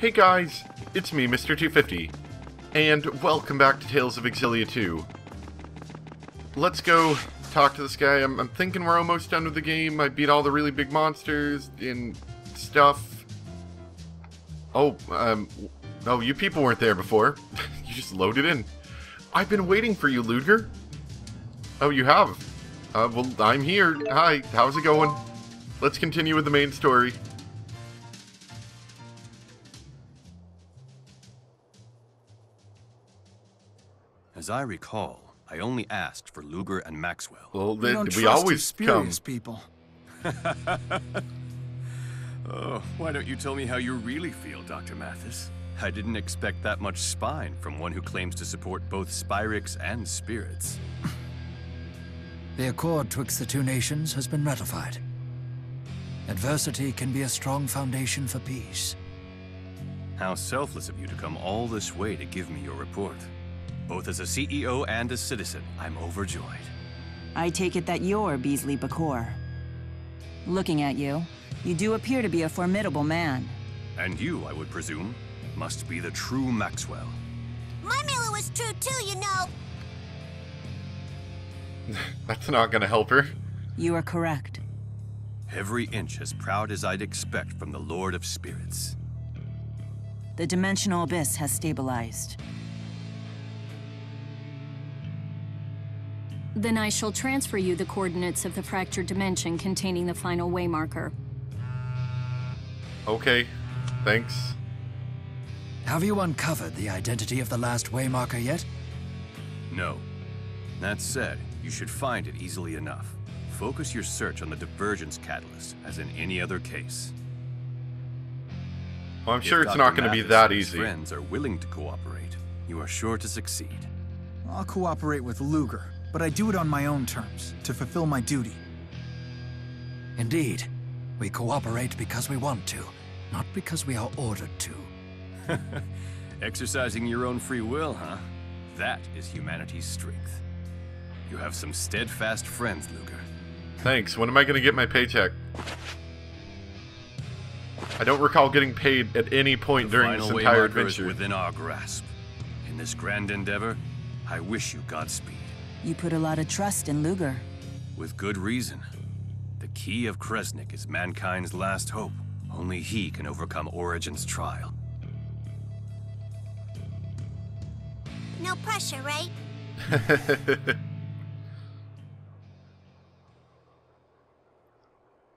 Hey guys, it's me, Mr. 250, and welcome back to Tales of Xillia 2. Let's go talk to this guy. I'm thinking we're almost done with the game. I beat all the really big monsters and stuff. Oh, you people weren't there before. You just loaded in. I've been waiting for you, Ludger. Oh, you have? Well, I'm here. Hi, how's it going? Let's continue with the main story. As I recall, I only asked for Ludger and Maxwell. Well, we always come. People. Oh, why don't you tell me how you really feel, Dr. Mathis? I didn't expect that much spine from one who claims to support both Spyrix and spirits. The accord twixt the two nations has been ratified. Adversity can be a strong foundation for peace. How selfless of you to come all this way to give me your report. Both as a CEO and a citizen, I'm overjoyed. I take it that you're Beasley Bakor. Looking at you, you do appear to be a formidable man. And you, I would presume, must be the true Maxwell. My Mila was true too, you know. That's not gonna help her. You are correct. Every inch as proud as I'd expect from the Lord of Spirits. The dimensional abyss has stabilized. Then I shall transfer you the coordinates of the fractured dimension containing the final waymarker. Okay, thanks. Have you uncovered the identity of the last waymarker yet? No. That said, you should find it easily enough. Focus your search on the divergence catalyst, as in any other case. Well, I'm sure If it's not Dr. going to be Mathis that and his easy. friends are willing to cooperate, you are sure to succeed. I'll cooperate with Ludger, but I do it on my own terms, to fulfill my duty. Indeed. We cooperate because we want to, not because we are ordered to. Exercising your own free will, huh? That is humanity's strength. You have some steadfast friends, Ludger. Thanks. When am I going to get my paycheck? I don't recall getting paid at any point during this entire adventure. Is within our grasp. In this grand endeavor, I wish you Godspeed. You put a lot of trust in Ludger. With good reason. The key of Kresnik is mankind's last hope. Only he can overcome Origin's trial. No pressure, right?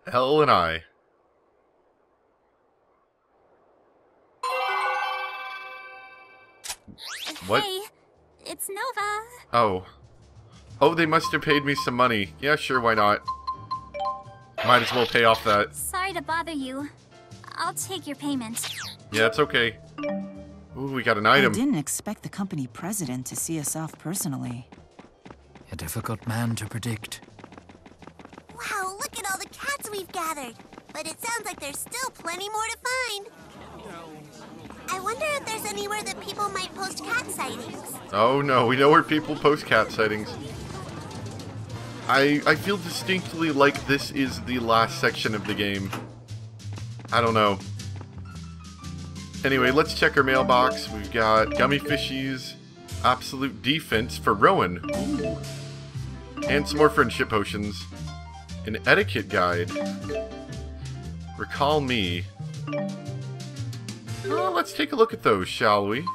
Elle and I. What? Hey, it's Nova. Oh. Oh, they must have paid me some money. Yeah, sure, why not? Might as well pay off that. Sorry to bother you. I'll take your payment. Yeah, it's okay. Ooh, we got an I item. didn't expect the company president to see us off personally. A difficult man to predict. Wow, look at all the cats we've gathered. But it sounds like there's still plenty more to find. I wonder if there's anywhere that people might post cat sightings. Oh no, we know where people post cat sightings. I feel distinctly like this is the last section of the game. I don't know. Anyway, let's check our mailbox. We've got gummy fishies, absolute defense for Rowan. Ooh. And some more friendship potions. An etiquette guide. Recall me. Oh, let's take a look at those, shall we?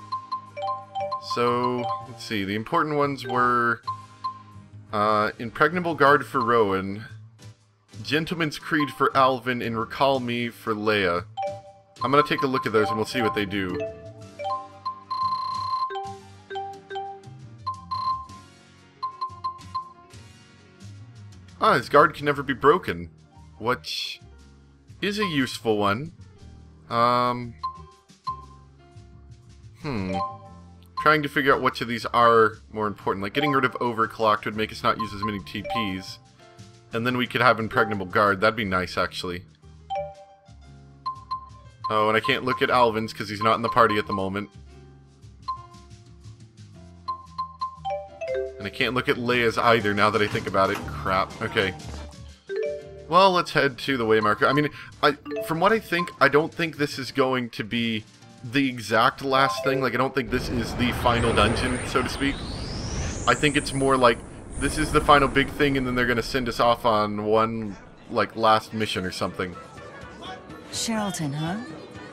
So, let's see. The important ones were Impregnable Guard for Rowan, Gentleman's Creed for Alvin, and Recall Me for Leia. I'm gonna take a look at those and we'll see what they do. Ah, his guard can never be broken, which is a useful one. Trying to figure out which of these are more important. Like, getting rid of Overclocked would make us not use as many TPs. And then we could have Impregnable Guard. That'd be nice, actually. Oh, and I can't look at Alvin's because he's not in the party at the moment. And I can't look at Leia's either now that I think about it. Crap. Okay. Well, let's head to the Waymarker. I mean, from what I think, I don't think this is going to be the exact last thing. Like, I don't think this is the final dungeon, so to speak. I think it's more like, this is the final big thing, and then they're gonna send us off on one, like, last mission or something. Charlton, huh?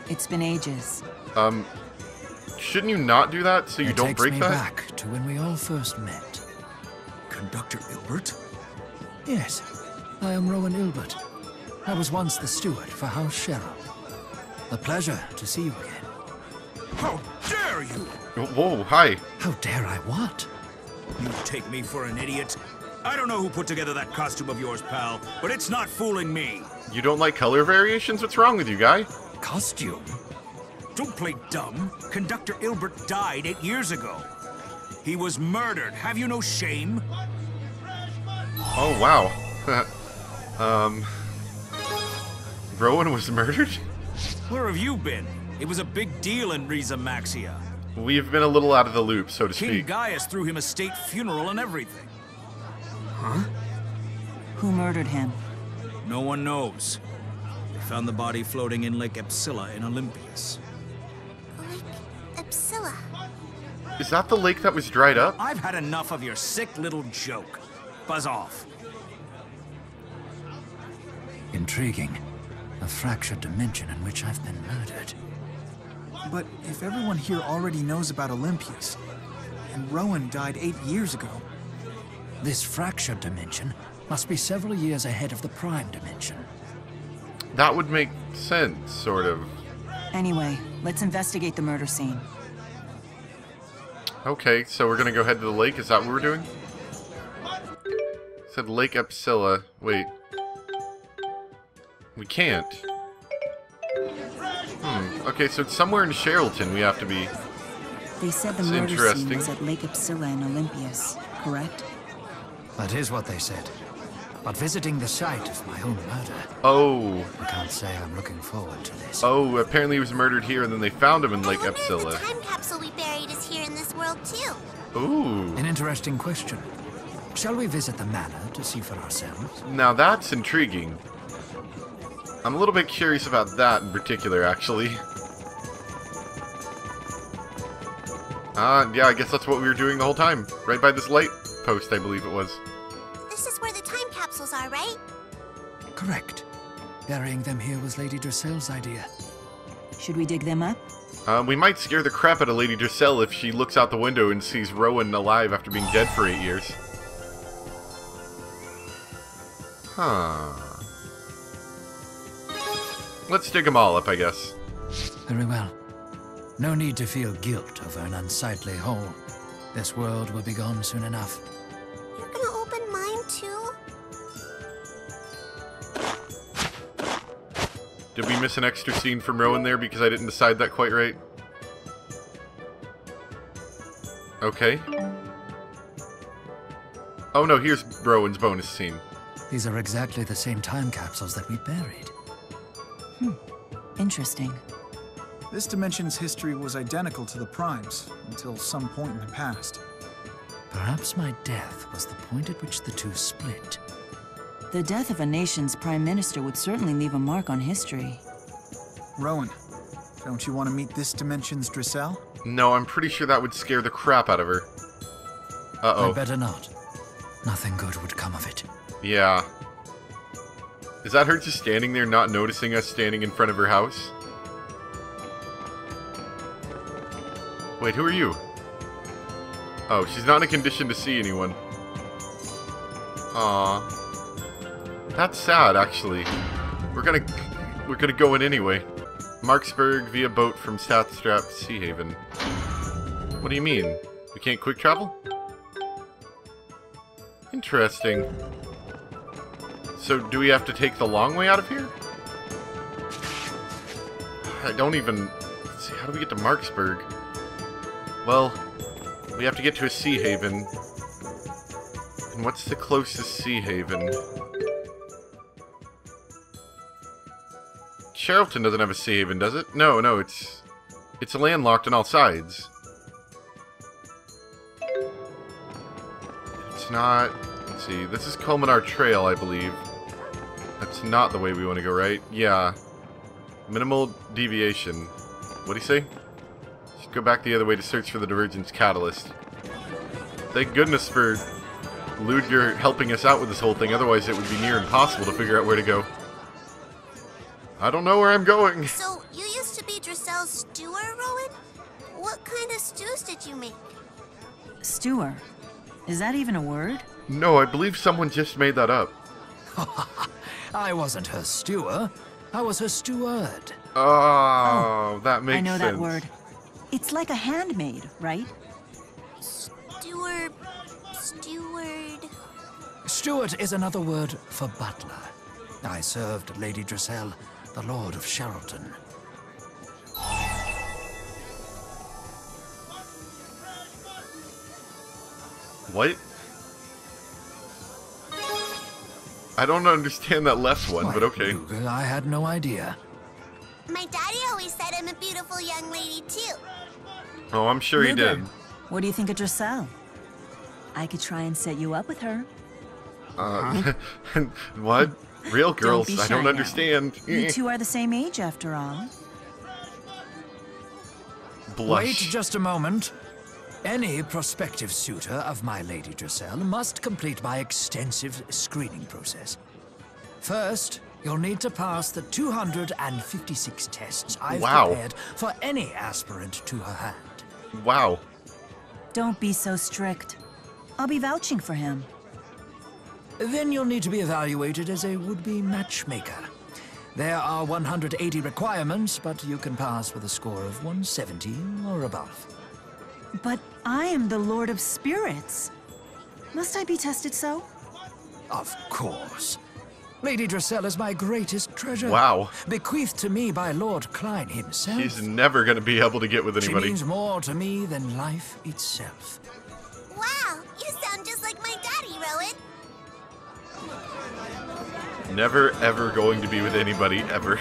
It's been ages. Shouldn't you not do that so you don't break that? It takes me back to when we all first met. Conductor Ilbert? Yes, I am Rowan Ilbert. I was once the steward for House Cheryl. A pleasure to see you again. How dare you! Whoa, hi. How dare I what? You take me for an idiot? I don't know who put together that costume of yours, pal, but it's not fooling me. You don't like color variations? What's wrong with you, guy? Costume? Don't play dumb. Conductor Ilbert died 8 years ago. He was murdered. Have you no shame? Oh, wow. Rowan was murdered? Where have you been? It was a big deal in Riza Maxia. We've been a little out of the loop, so to King speak. Gaius threw him a state funeral and everything. Huh? Who murdered him? No one knows. They found the body floating in Lake Xillia in Olympias. Like Xillia. Is that the lake that was dried up? I've had enough of your sick little joke. Buzz off. Intriguing. A fractured dimension in which I've been murdered. But if everyone here already knows about Olympias, and Rowan died 8 years ago... This fractured dimension must be several years ahead of the prime dimension. That would make sense, sort of. Anyway, let's investigate the murder scene. Okay, so we're gonna go head to the lake. Is that what we're doing? It said Lake Xillia. Wait. We can't. Okay, so it's somewhere in Charlton we have to be. They said the That's murder interesting. scene was at Lake Xillia in Olympias, correct? That is what they said. But visiting the site of my own murder, Oh. I can't say I'm looking forward to this. Oh, apparently he was murdered here and then they found him in Lake I wonder if the Xillia. time capsule we buried is here in this world too. Ooh. An interesting question. Shall we visit the manor to see for ourselves? Now that's intriguing. I'm a little bit curious about that in particular, actually. Yeah, I guess that's what we were doing the whole time. Right by this light post, I believe it was. This is where the time capsules are, right? Correct. Burying them here was Lady Drisell's idea. Should we dig them up? We might scare the crap out of Lady Drissel if she looks out the window and sees Rowan alive after being dead for 8 years. Huh. Let's dig them all up, I guess. Very well. No need to feel guilt over an unsightly hole. This world will be gone soon enough. You're gonna open mine too? Did we miss an extra scene from Rowan there because I didn't decide that quite right? Okay. Oh no, here's Rowan's bonus scene. These are exactly the same time capsules that we buried. Interesting. This dimension's history was identical to the Prime's, until some point in the past. Perhaps my death was the point at which the two split. The death of a nation's prime minister would certainly leave a mark on history. Rowan, don't you want to meet this dimension's Drissel? No, I'm pretty sure that would scare the crap out of her. Uh-oh. I'd better not. Nothing good would come of it. Yeah. Is that her just standing there not noticing us standing in front of her house? Wait, who are you? Oh, she's not in a condition to see anyone. Aww. That's sad, actually. We're gonna go in anyway. Marksburg via boat from Statstrap to Sea Haven. What do you mean? We can't quick travel? Interesting. So, do we have to take the long way out of here? I don't even... Let's see, how do we get to Marksburg? Well, we have to get to a sea haven. And what's the closest sea haven? Charlton doesn't have a sea haven, does it? No, it's landlocked on all sides. It's not... Let's see, this is Colmenar Trail, I believe. That's not the way we want to go, right? Yeah. Minimal deviation. What'd he say? Should go back the other way to search for the divergence catalyst. Thank goodness for Ludger helping us out with this whole thing, otherwise it would be near impossible to figure out where to go. I don't know where I'm going. So, you used to be Drisell's steward, Rowan? What kind of stews did you make? Stewer. Is that even a word? No, I believe someone just made that up. I wasn't her stewer. I was her steward. Oh, that makes sense. I know that word. It's like a handmaid, right? Steward... Steward is another word for butler. I served Lady Drisell, the Lord of Sherrilton. What? I don't understand that left one, but okay. Luger, I had no idea. My daddy always said I'm a beautiful young lady, too. Oh, I'm sure he Luger, did. what do you think of Drisell? I could try and set you up with her. What? Real girls? Don't be I don't shy understand. You two are the same age, after all. Blush. Wait just a moment. Any prospective suitor of my Lady Drisell must complete my extensive screening process. First, you'll need to pass the 256 tests I've prepared for any aspirant to her hand. Wow. Don't be so strict. I'll be vouching for him. Then you'll need to be evaluated as a would-be matchmaker. There are 180 requirements, but you can pass with a score of 170 or above. But I am the Lord of Spirits. Must I be tested so? Of course. Lady Drisell is my greatest treasure. Wow. Bequeathed to me by Lord Klein himself. She's never going to be able to get with anybody. She means more to me than life itself. Wow, you sound just like my daddy, Rowan. Never, ever going to be with anybody, ever.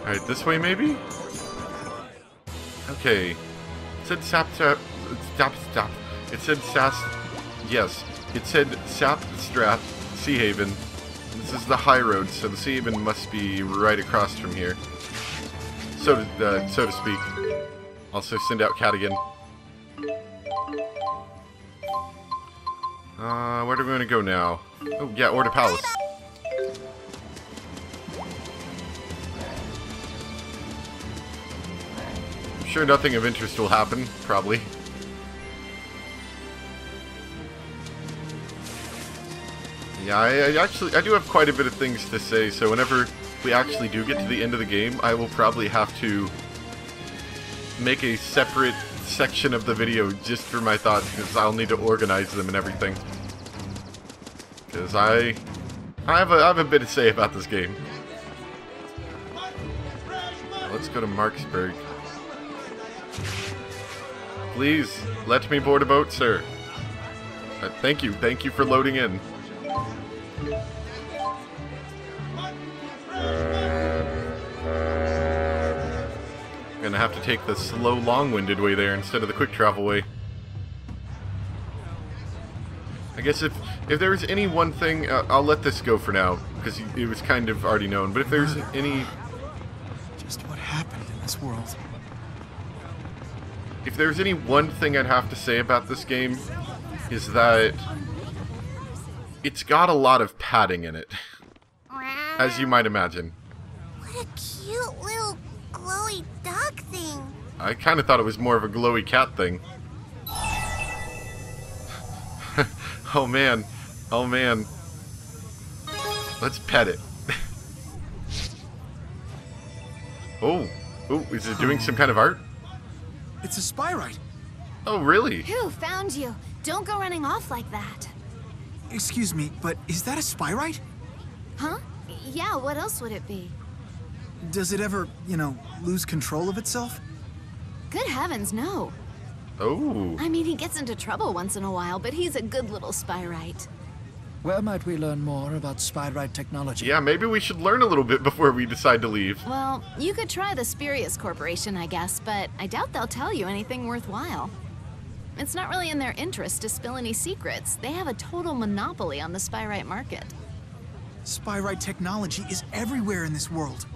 Alright, this way, maybe? Okay. It said stop. It said yes. It said Sapstrap, Sea Haven. This is the high road, so the Sea Haven must be right across from here. So to speak. Also send out Cat again. Where do we want to go now? Oh, yeah, Order Palace. I'm sure nothing of interest will happen, probably. Yeah, I do have quite a bit of things to say, so whenever we actually do get to the end of the game, I will probably have to make a separate section of the video just for my thoughts, because I'll need to organize them and everything. Because I have a bit to say about this game. Let's go to Marksburg. Please, let me board a boat, sir. Thank you for loading in. I'm gonna have to take the slow, long-winded way there instead of the quick travel way. I guess if there was any one thing, I'll let this go for now, because it was kind of already known, but if there's any... Just what happened in this world? If there's any one thing I'd have to say about this game, is that it's got a lot of padding in it, as you might imagine. What a cute little glowy dog thing. I kind of thought it was more of a glowy cat thing. Oh man. Oh man. Let's pet it. Oh. Oh, is it doing some kind of art? It's a spyrite. Oh, really? Who found you? Don't go running off like that. Excuse me, but is that a spyrite? Huh? Yeah, what else would it be? Does it ever, lose control of itself? Good heavens, no. Oh. I mean, he gets into trouble once in a while, but he's a good little spyrite. Where might we learn more about spyrite technology? Yeah, maybe we should learn a little bit before we decide to leave. Well, you could try the Spurious Corporation, I guess, but I doubt they'll tell you anything worthwhile. It's not really in their interest to spill any secrets. They have a total monopoly on the spyrite market. Spyrite technology is everywhere in this world.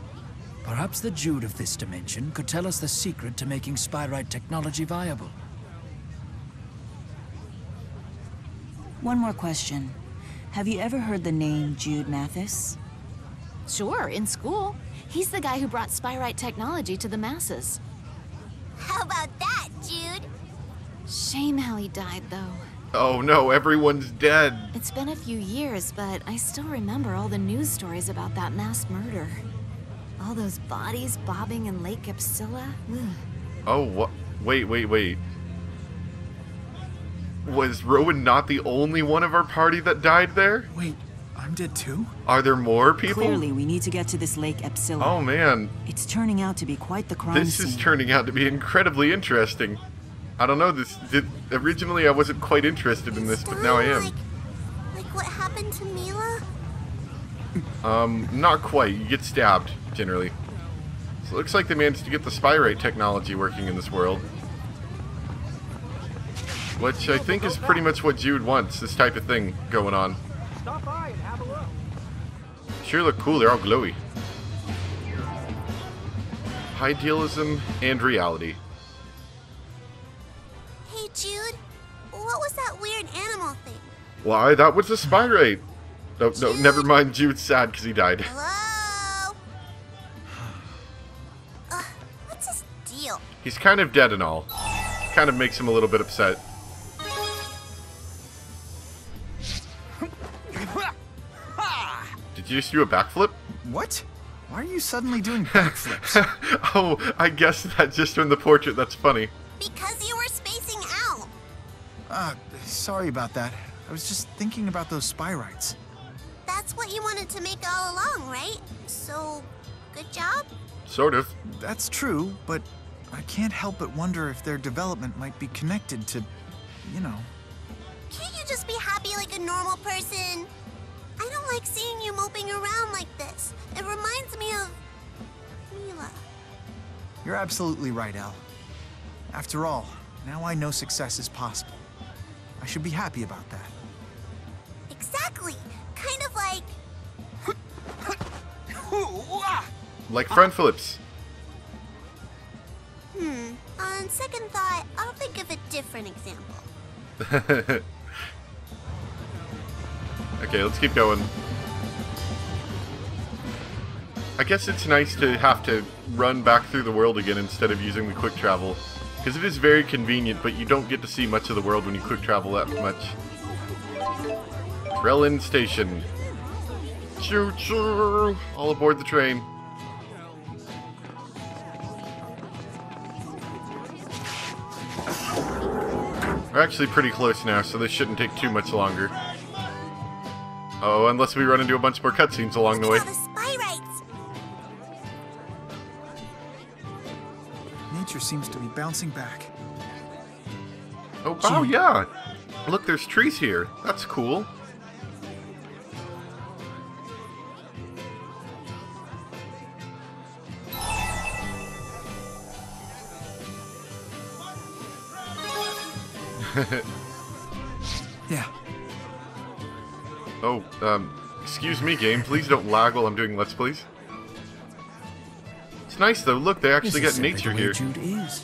Perhaps the Jude of this dimension could tell us the secret to making Spyrite technology viable. One more question. Have you ever heard the name Jude Mathis? Sure, in school. He's the guy who brought Spyrite technology to the masses. How about that, Jude? Shame how he died, though. Oh no, everyone's dead. It's been a few years, but I still remember all the news stories about that mass murder. All those bodies bobbing in Lake Xillia. Ugh. Oh, what? Wait. Was Rowan not the only one of our party that died there? Wait, I'm dead too? Are there more people? Clearly, we need to get to this Lake Xillia. Oh man. It's turning out to be quite the crime This scene. is turning out to be incredibly interesting. I don't know, originally I wasn't quite interested in this, but now I am. Like what happened to Mila? Not quite. You get stabbed, generally. So it looks like they managed to get the Spyrite technology working in this world. Which I think is pretty much what Jude wants, this type of thing going on. Stop by and have a look. Sure look cool, they're all glowy. Idealism and reality. Hey, Jude. What was that weird animal thing? Why, that was a Spyrite. No, never mind, Jude's sad because he died. Hello? What's his deal? He's kind of dead and all. Kind of makes him a little bit upset. Did you just do a backflip? What? Why are you suddenly doing backflips? Oh, I guess that just from the portrait, that's funny. Because you were spacing out. Sorry about that. I was just thinking about those Spyrites. That's what you wanted to make all along, right? So, good job? Sort of. That's true, but I can't help but wonder if their development might be connected to, you know. Can't you just be happy like a normal person? I don't like seeing you moping around like this. It reminds me of Mila. You're absolutely right, Elle. After all, now I know success is possible. I should be happy about that. Exactly. Kind of like... Like front flips. On second thought, I'll think of a different example. Okay, let's keep going. I guess it's nice to have to run back through the world again instead of using the quick travel. Because it is very convenient, but you don't get to see much of the world when you quick travel that much. Krellin Station. Choo-choo! All aboard the train. We're actually pretty close now, so this shouldn't take too much longer. Oh, unless we run into a bunch more cutscenes along the way. Look at all the Spyrites. Nature seems to be bouncing back. Oh, yeah! Look, there's trees here. That's cool. Yeah. Oh, excuse me, game. Please don't lag while I'm doing Let's Plays. It's nice, though. Look, they actually got nature here. Jude is.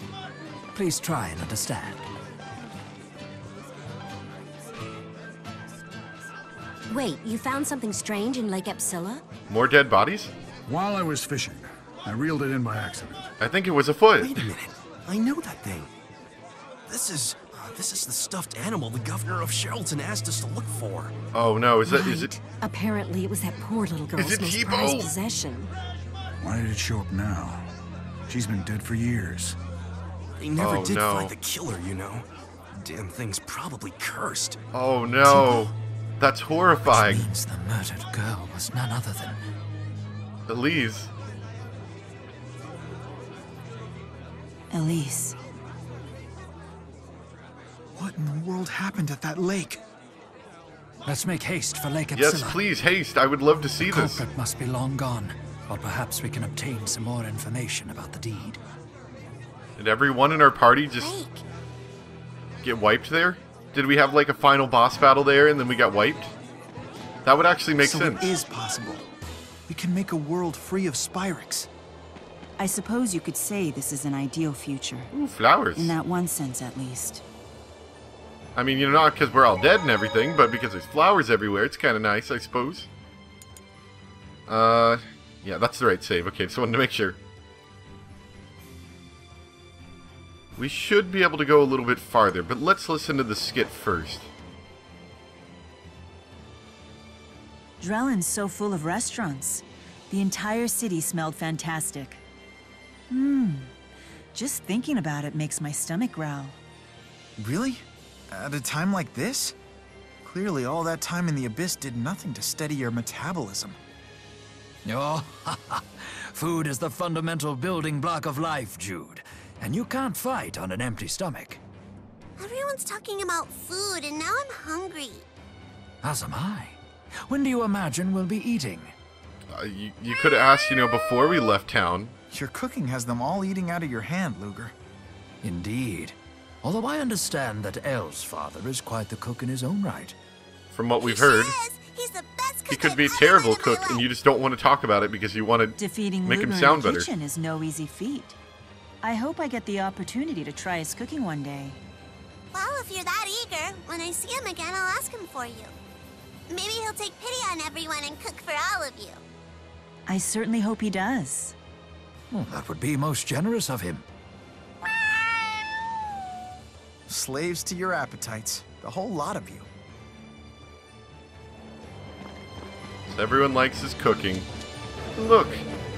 Please try and understand. Wait, you found something strange in Lake Xillia? More dead bodies? While I was fishing, I reeled it in by accident. I think it was a foot. Wait a minute. I know that thing. This is the stuffed animal the governor of Sherrilton asked us to look for. Oh no, is Right. it? Apparently it was that poor little girl's it most T-Bo? prized possession. Why did it show up now? She's been dead for years. They never did no. find the killer, you know. Damn thing's probably cursed. Oh no. That's horrifying. Which means the murdered girl was none other than... Elise. Elise. What in the world happened at that lake? Let's make haste for Lake Xillia. Yes, please, haste. I would love to see The this. culprit must be long gone, or perhaps we can obtain some more information about the deed. Did everyone in our party just get wiped there? Did we have like a final boss battle there and then we got wiped? That would actually make so sense. it is possible. We can make a world free of Spyrix. I suppose you could say this is an ideal future. Ooh, flowers. In that one sense, at least. I mean, you know, not because we're all dead and everything, but because there's flowers everywhere. It's kind of nice, I suppose. Yeah, that's the right save. Okay, just wanted to make sure. We should be able to go a little bit farther, but let's listen to the skit first. Drellin's so full of restaurants. The entire city smelled fantastic. Just thinking about it makes my stomach growl. Really? At a time like this? Clearly all that time in the Abyss did nothing to steady your metabolism. Oh, food is the fundamental building block of life, Jude. And you can't fight on an empty stomach. Everyone's talking about food, and now I'm hungry. As am I. When do you imagine we'll be eating? You could have asked, you know, before we left town. Your cooking has them all eating out of your hand, Luger. Indeed. Although I understand that Elle's father is quite the cook in his own right. From what we've heard, he's the best cook he could I've be a ever terrible met in my cook, and life. you just don't want to talk about it because you want to Defeating make Luger him sound in the better. kitchen is no easy feat. I hope I get the opportunity to try his cooking one day. Well, if you're that eager, when I see him again, I'll ask him for you. Maybe he'll take pity on everyone and cook for all of you. I certainly hope he does. Well, that would be most generous of him. Slaves to your appetites. The whole lot of you. So everyone likes his cooking. Look,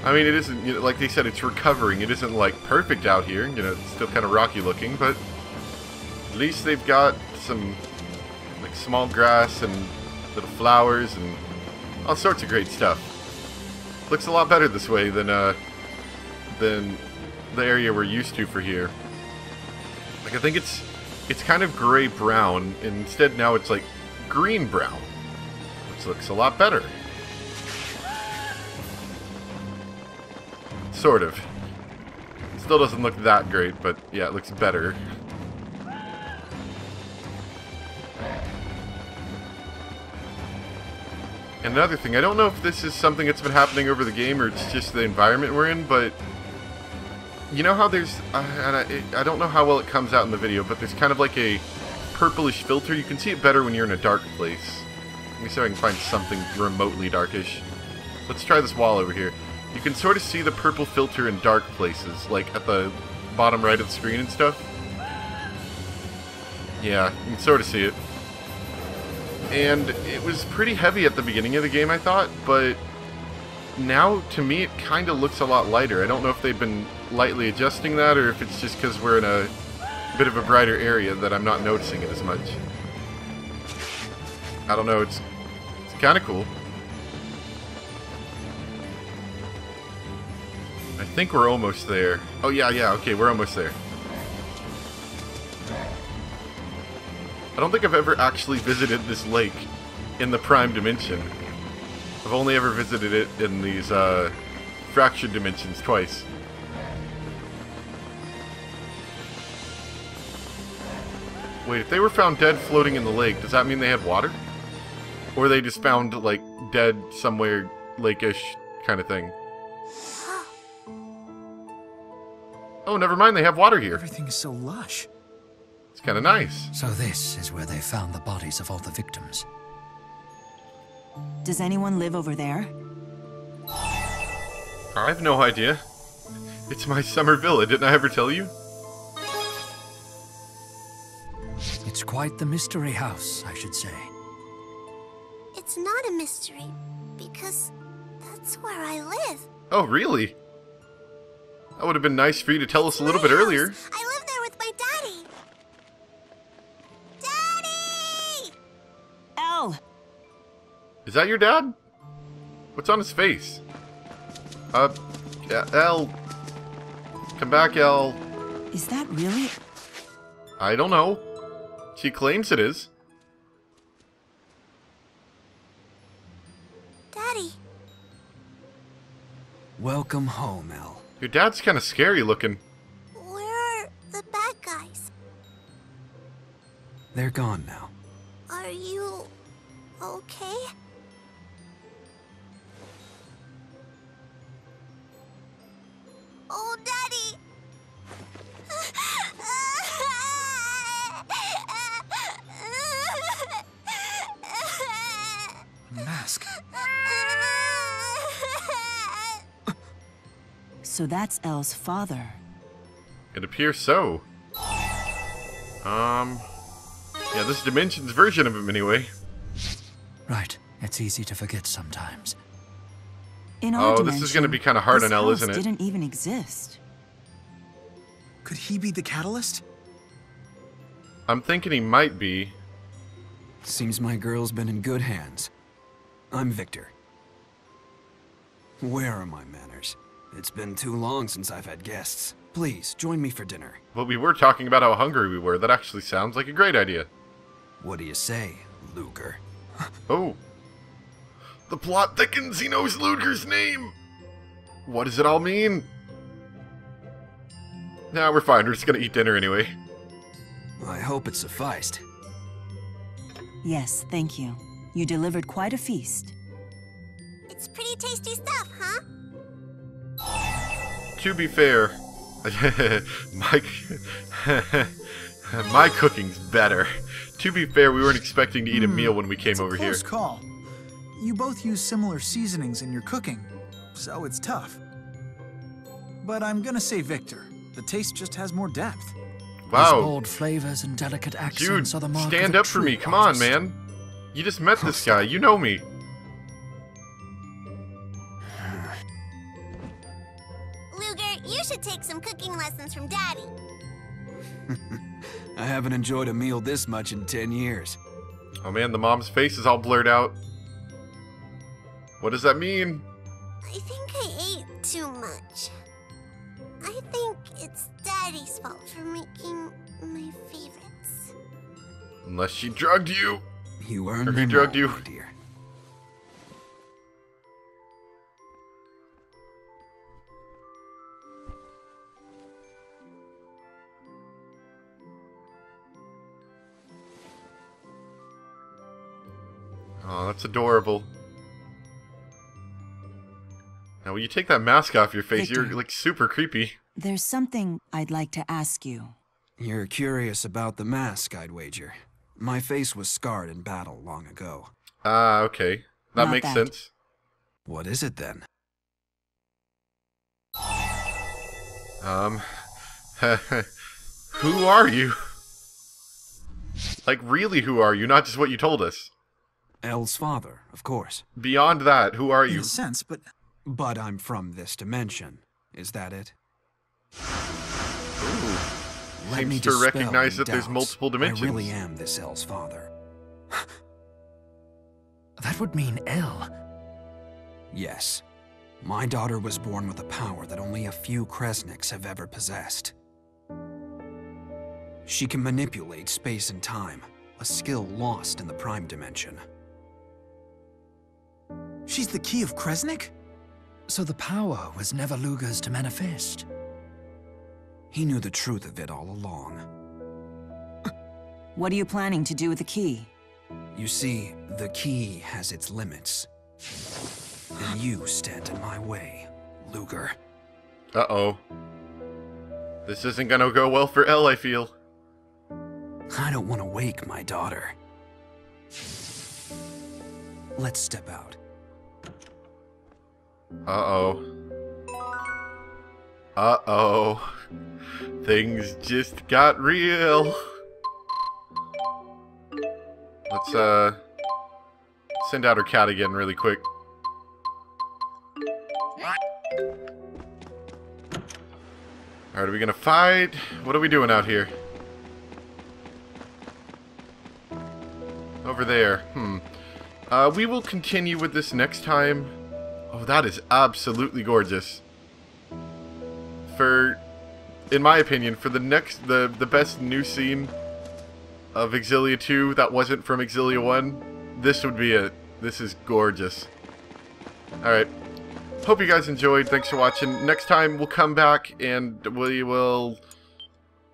I mean, it isn't, you know, like they said, it's recovering. It isn't, like, perfect out here. You know, it's still kind of rocky looking, but at least they've got some, like, small grass and little flowers and all sorts of great stuff. Looks a lot better this way than the area we're used to for here. Like, I think it's kind of gray-brown, and instead now it's, like, green-brown, which looks a lot better. Sort of. Still doesn't look that great, but yeah, it looks better. And another thing, I don't know if this is something that's been happening over the game or it's just the environment we're in, but you know how there's, I don't know how well it comes out in the video, but there's kind of like a purplish filter. You can see it better when you're in a dark place. Let me see if I can find something remotely darkish. Let's try this wall over here. You can sort of see the purple filter in dark places, like at the bottom right of the screen and stuff. Yeah, you can sort of see it. And it was pretty heavy at the beginning of the game, I thought, but now, to me, it kind of looks a lot lighter. I don't know if they've been lightly adjusting that, or if it's just because we're in a bit of a brighter area that I'm not noticing it as much. I don't know, it's kind of cool. I think we're almost there. Oh, yeah, okay, we're almost there. I don't think I've ever actually visited this lake in the Prime Dimension. I've only ever visited it in these fractured dimensions twice. Wait, if they were found dead floating in the lake, does that mean they had water? Or they just found, like, dead somewhere lake-ish kind of thing? Oh, never mind, they have water here. Everything is so lush. It's kind of nice. So this is where they found the bodies of all the victims. Does anyone live over there? I have no idea. It's my summer villa, didn't I ever tell you? It's quite the mystery house, I should say. It's not a mystery, because that's where I live. Oh, really? That would have been nice for you to tell us a little bit earlier. I live there with my daddy. Daddy! Elle! Is that your dad? What's on his face? Elle. Come back, Elle. Is that really? I don't know. She claims it is. Daddy. Welcome home, Elle. Your dad's kind of scary looking. Where are the bad guys? They're gone now. Are you okay? So that's Elle's father. It appears so. Yeah, this dimension's version of him anyway. Right. It's easy to forget sometimes. In our dimension, this is going to be kind of hard on Elle, isn't it? This didn't even exist. Could he be the catalyst? I'm thinking he might be. Seems my girl's been in good hands. I'm Victor. Where are my manners? It's been too long since I've had guests. Please, join me for dinner. Well, we were talking about how hungry we were. That actually sounds like a great idea. What do you say, Luger? Oh. The plot thickens. He knows Luger's name. What does it all mean? Nah, we're fine. We're just gonna eat dinner anyway. I hope it sufficed. Yes, thank you. You delivered quite a feast. It's pretty tasty stuff, huh? To be fair, my cooking's better. To be fair, we weren't expecting to eat a meal when we came over here. Close call. You both use similar seasonings in your cooking, so it's tough. But I'm gonna say Victor. The taste just has more depth. Wow. These bold flavors and delicate accents are the mark stand of a up for me. true Come on, artist. man. You just met this guy. You know me. Luger, you should take some cooking lessons from Daddy. I haven't enjoyed a meal this much in 10 years. Oh man, the mom's face is all blurred out. What does that mean? I think I ate too much. I think it's Daddy's fault for making my favorites. Unless she drugged you. You earned Or he them drugged all, you. my dear. Oh, that's adorable. Now, when you take that mask off your face, Victor. you're like super creepy. There's something I'd like to ask you. You're curious about the mask, I'd wager. My face was scarred in battle long ago. Ah, okay. That Not makes that. sense. What is it then? Who are you? Like, really, who are you? Not just what you told us. Elle's father, of course. Beyond that, who are In you? a sense, but But I'm from this dimension. Is that it? Ooh. Let me Seems to dispel recognize any that there's doubts. multiple dimensions. I really am this Elle's father. That would mean Elle. Yes. My daughter was born with a power that only a few Kresniks have ever possessed. She can manipulate space and time, a skill lost in the Prime Dimension. she's the key of Kresnik? So the power was never Luger's to manifest. He knew the truth of it all along. What are you planning to do with the key? You see, the key has its limits. And you stand in my way, Luger. Uh-oh. This isn't gonna go well for Elle, I feel. I don't want to wake my daughter. Let's step out. Uh-oh. Uh-oh. Things just got real. Let's, send out her cat again really quick. Alright, are we gonna fight? What are we doing out here? Over there. We will continue with this next time. Oh, that is absolutely gorgeous. In my opinion, for the best new scene of Xillia 2 that wasn't from Xillia 1, this would be it. This is gorgeous. Alright. Hope you guys enjoyed. Thanks for watching. Next time, we'll come back and we will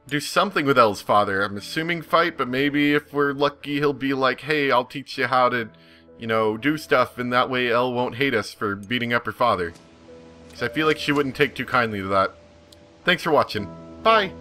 do something with Elle's father. I'm assuming fight, but maybe if we're lucky, he'll be like, hey, I'll teach you how to, you know, do stuff, and that way Elle won't hate us for beating up her father. Because I feel like she wouldn't take too kindly to that. Thanks for watching. Bye!